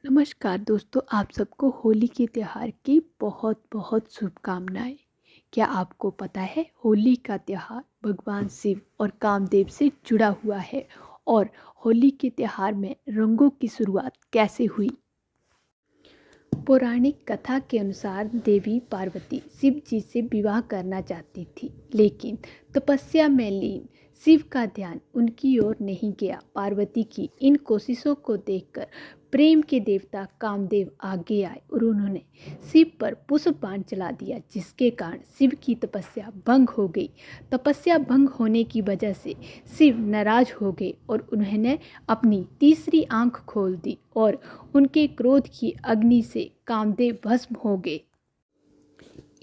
नमस्कार दोस्तों, आप सबको होली के त्यौहार की बहुत बहुत शुभकामनाएं। क्या आपको पता है होली का त्यौहार भगवान शिव और कामदेव से जुड़ा हुआ है। और होली के त्यौहार में रंगों की शुरुआत कैसे हुई। पौराणिक कथा के अनुसार देवी पार्वती शिव जी से विवाह करना चाहती थी, लेकिन तपस्या में लीन शिव का ध्यान उनकी ओर नहीं गया। पार्वती की इन कोशिशों को देखकर प्रेम के देवता कामदेव आगे आए और उन्होंने शिव पर पुष्प बाण चला दिया, जिसके कारण शिव की तपस्या भंग हो गई। तपस्या भंग होने की वजह से शिव नाराज हो गए और उन्होंने अपनी तीसरी आंख खोल दी और उनके क्रोध की अग्नि से कामदेव भस्म हो गए।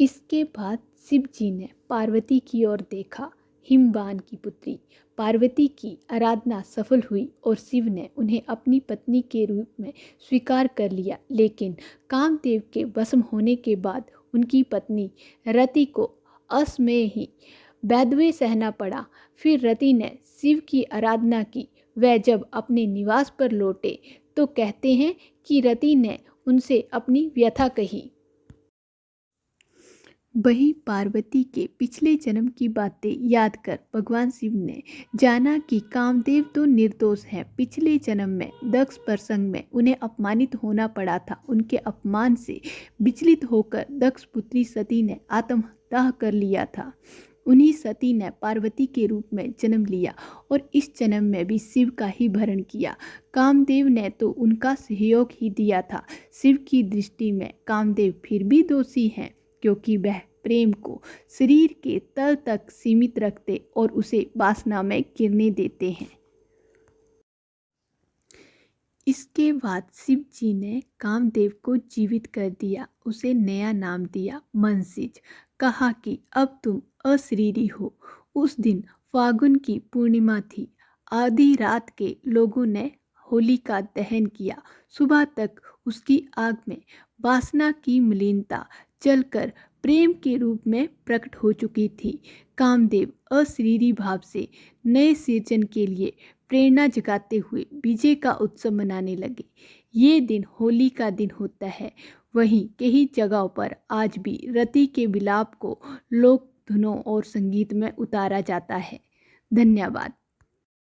इसके बाद शिव जी ने पार्वती की ओर देखा। हिमवान की पुत्री पार्वती की आराधना सफल हुई और शिव ने उन्हें अपनी पत्नी के रूप में स्वीकार कर लिया। लेकिन कामदेव के भस्म होने के बाद उनकी पत्नी रति को असमय ही वैधव्य सहना पड़ा। फिर रति ने शिव की आराधना की। वह जब अपने निवास पर लौटे तो कहते हैं कि रति ने उनसे अपनी व्यथा कही। वहीं पार्वती के पिछले जन्म की बातें याद कर भगवान शिव ने जाना कि कामदेव तो निर्दोष हैं। पिछले जन्म में दक्ष प्रसंग में उन्हें अपमानित होना पड़ा था। उनके अपमान से विचलित होकर दक्ष पुत्री सती ने आत्महत्या कर लिया था। उन्हीं सती ने पार्वती के रूप में जन्म लिया और इस जन्म में भी शिव का ही भरण किया। कामदेव ने तो उनका सहयोग ही दिया था। शिव की दृष्टि में कामदेव फिर भी दोषी हैं, क्योंकि वह प्रेम को शरीर के तल तक सीमित रखते और उसे वासना में गिरने देते हैं। इसके बाद शिव जी ने कामदेव को जीवित कर दिया, उसे नया नाम दिया मनसिज। कहा कि अब तुम अशरीरी हो। उस दिन फागुन की पूर्णिमा थी। आधी रात के लोगों ने होली का दहन किया। सुबह तक उसकी आग में वासना की मलिनता जलकर प्रेम के रूप में प्रकट हो चुकी थी। कामदेव अशरीरी भाव से नए सृजन के लिए प्रेरणा जगाते हुए विजय का उत्सव मनाने लगे। ये दिन होली का दिन होता है। वहीं कई जगहों पर आज भी रति के विलाप को लोक धुनों और संगीत में उतारा जाता है। धन्यवाद।